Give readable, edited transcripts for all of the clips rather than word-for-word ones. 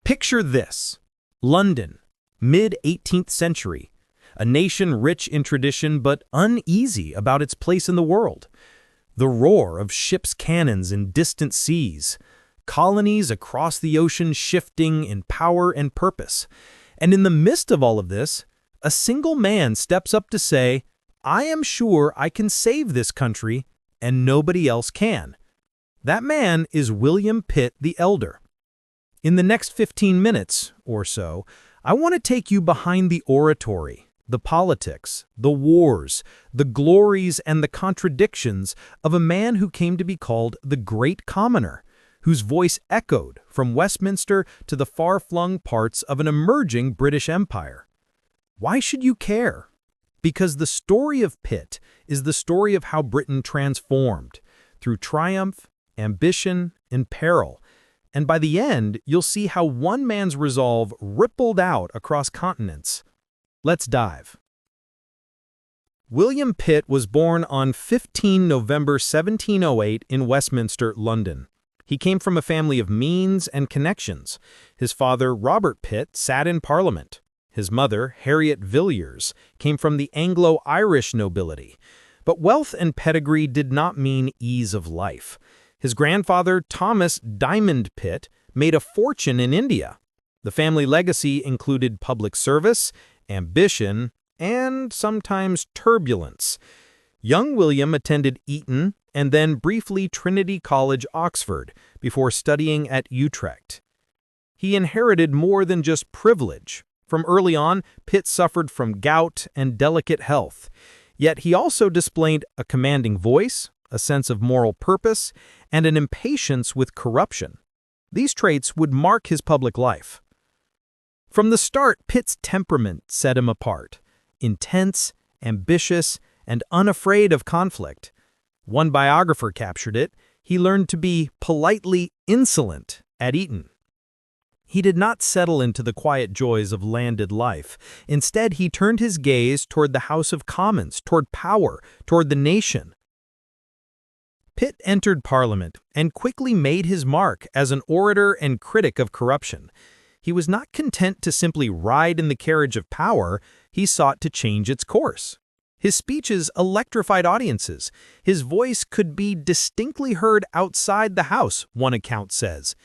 Picture this: London, mid-18th century, a nation rich in tradition but uneasy about its place in the world. The roar of ships' cannons in distant seas, colonies across the ocean shifting in power and purpose. And in the midst of all of this, a single man steps up to say, "I am sure I can save this country, and nobody else can." That man is William Pitt the Elder. In the next 15 minutes or so, I want to take you behind the oratory, the politics, the wars, the glories, and the contradictions of a man who came to be called the Great Commoner, whose voice echoed from Westminster to the far-flung parts of an emerging British Empire. Why should you care? Because the story of Pitt is the story of how Britain transformed, through triumph, ambition, and peril. And by the end, you'll see how one man's resolve rippled out across continents. Let's dive. William Pitt was born on 15 November 1708 in Westminster, London. He came from a family of means and connections. His father, Robert Pitt, sat in Parliament. His mother, Harriet Villiers, came from the Anglo-Irish nobility. But wealth and pedigree did not mean ease of life. His grandfather, Thomas Diamond Pitt, made a fortune in India. The family legacy included public service, ambition, and sometimes turbulence. Young William attended Eton and then briefly Trinity College, Oxford, before studying at Utrecht. He inherited more than just privilege. From early on, Pitt suffered from gout and delicate health. Yet he also displayed a commanding voice, a sense of moral purpose, and an impatience with corruption. These traits would mark his public life. From the start, Pitt's temperament set him apart: intense, ambitious, and unafraid of conflict. One biographer captured it: he learned to be politely insolent at Eton. He did not settle into the quiet joys of landed life. Instead, he turned his gaze toward the House of Commons, toward power, toward the nation. Pitt entered Parliament and quickly made his mark as an orator and critic of corruption. He was not content to simply ride in the carriage of power. He sought to change its course. His speeches electrified audiences. His voice could be distinctly heard outside the House, one account says.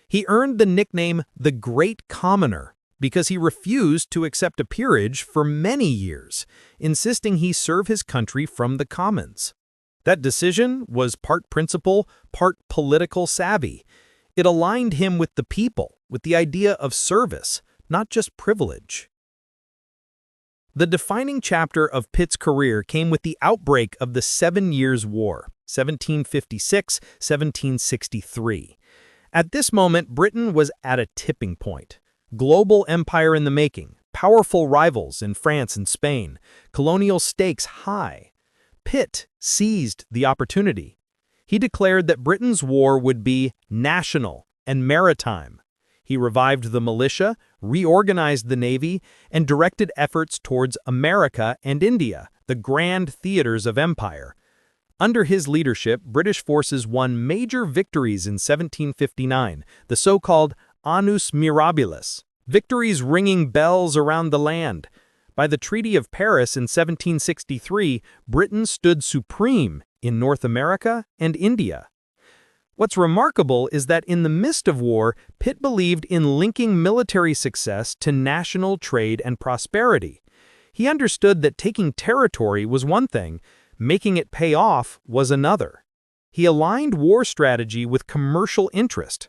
He earned the nickname the Great Commoner because he refused to accept a peerage for many years, insisting he serve his country from the Commons. That decision was part principle, part political savvy. It aligned him with the people, with the idea of service, not just privilege. The defining chapter of Pitt's career came with the outbreak of the 7 Years' War, 1756-1763. At this moment, Britain was at a tipping point. Global empire in the making, powerful rivals in France and Spain, colonial stakes high. Pitt seized the opportunity. He declared that Britain's war would be national and maritime. He revived the militia, reorganized the navy, and directed efforts towards America and India, the grand theaters of empire. Under his leadership, British forces won major victories in 1759, the so-called Annus Mirabilis, victories ringing bells around the land. By the Treaty of Paris in 1763, Britain stood supreme in North America and India. What's remarkable is that in the midst of war, Pitt believed in linking military success to national trade and prosperity. He understood that taking territory was one thing, making it pay off was another. He aligned war strategy with commercial interest.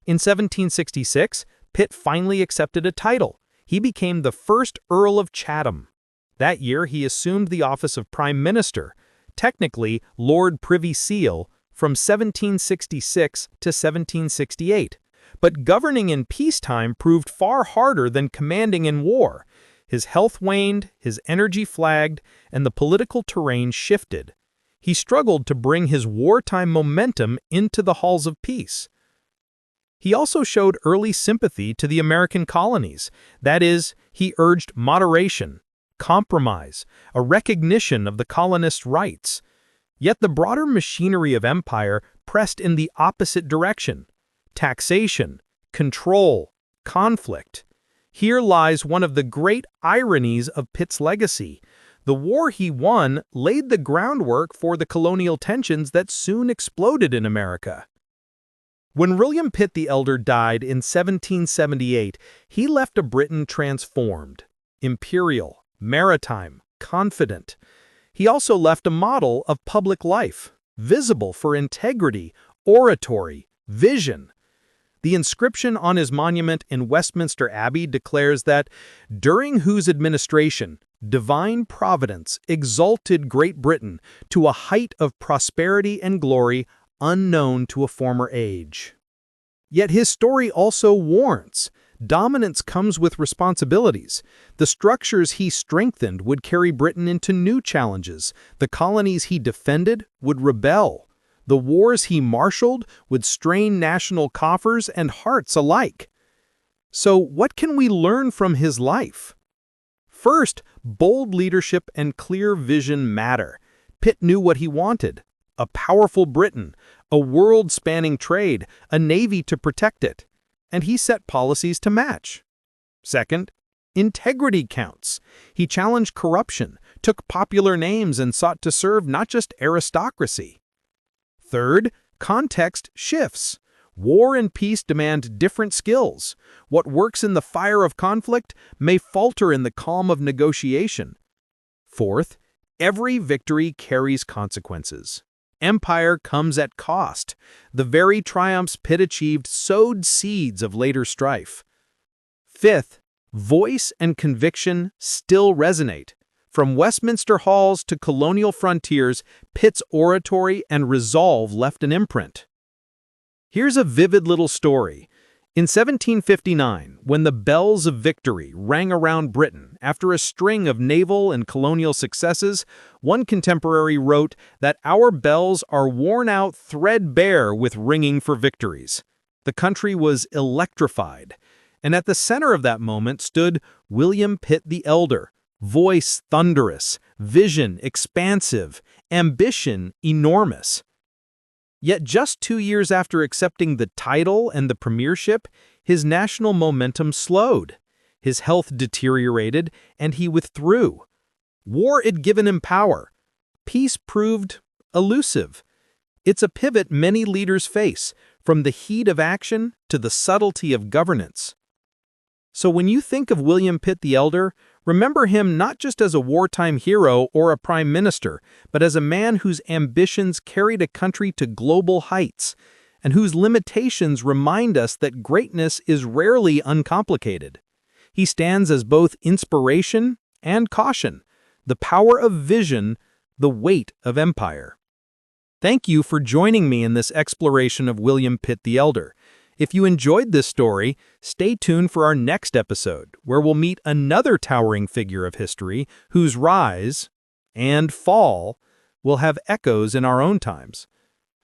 In 1766, Pitt finally accepted a title. He became the first Earl of Chatham. That year, he assumed the office of Prime Minister, technically Lord Privy Seal, from 1766 to 1768. But governing in peacetime proved far harder than commanding in war. His health waned, his energy flagged, and the political terrain shifted. He struggled to bring his wartime momentum into the halls of peace. He also showed early sympathy to the American colonies. That is, he urged moderation, compromise, a recognition of the colonists' rights. Yet the broader machinery of empire pressed in the opposite direction: taxation, control, conflict. Here lies one of the great ironies of Pitt's legacy. The war he won laid the groundwork for the colonial tensions that soon exploded in America. When William Pitt the Elder died in 1778, he left a Britain transformed, imperial, maritime, confident. He also left a model of public life, visible for integrity, oratory, vision. The inscription on his monument in Westminster Abbey declares that, during whose administration divine providence exalted Great Britain to a height of prosperity and glory unknown to a former age. Yet his story also warns. Dominance comes with responsibilities. The structures he strengthened would carry Britain into new challenges. The colonies he defended would rebel. The wars he marshaled would strain national coffers and hearts alike. So what can we learn from his life? First, bold leadership and clear vision matter. Pitt knew what he wanted: a powerful Britain, a world-spanning trade, a navy to protect it. And he set policies to match. Second, integrity counts. He challenged corruption, took popular names, and sought to serve not just aristocracy. Third, context shifts. War and peace demand different skills. What works in the fire of conflict may falter in the calm of negotiation. Fourth, every victory carries consequences. Empire comes at cost. The very triumphs Pitt achieved sowed seeds of later strife. Fifth, voice and conviction still resonate. From Westminster halls to colonial frontiers, Pitt's oratory and resolve left an imprint. Here's a vivid little story. In 1759, when the bells of victory rang around Britain after a string of naval and colonial successes, one contemporary wrote that our bells are worn out threadbare with ringing for victories. The country was electrified, and at the center of that moment stood William Pitt the Elder, voice thunderous, vision expansive, ambition enormous. Yet just 2 years after accepting the title and the premiership, his national momentum slowed. His health deteriorated, and he withdrew. War had given him power. Peace proved elusive. It's a pivot many leaders face, from the heat of action to the subtlety of governance. So when you think of William Pitt the Elder, remember him not just as a wartime hero or a prime minister, but as a man whose ambitions carried a country to global heights, and whose limitations remind us that greatness is rarely uncomplicated. He stands as both inspiration and caution, the power of vision, the weight of empire. Thank you for joining me in this exploration of William Pitt the Elder. If you enjoyed this story, stay tuned for our next episode, where we'll meet another towering figure of history whose rise and fall will have echoes in our own times.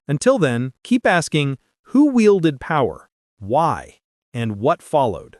Until then, keep asking, who wielded power, why, and what followed?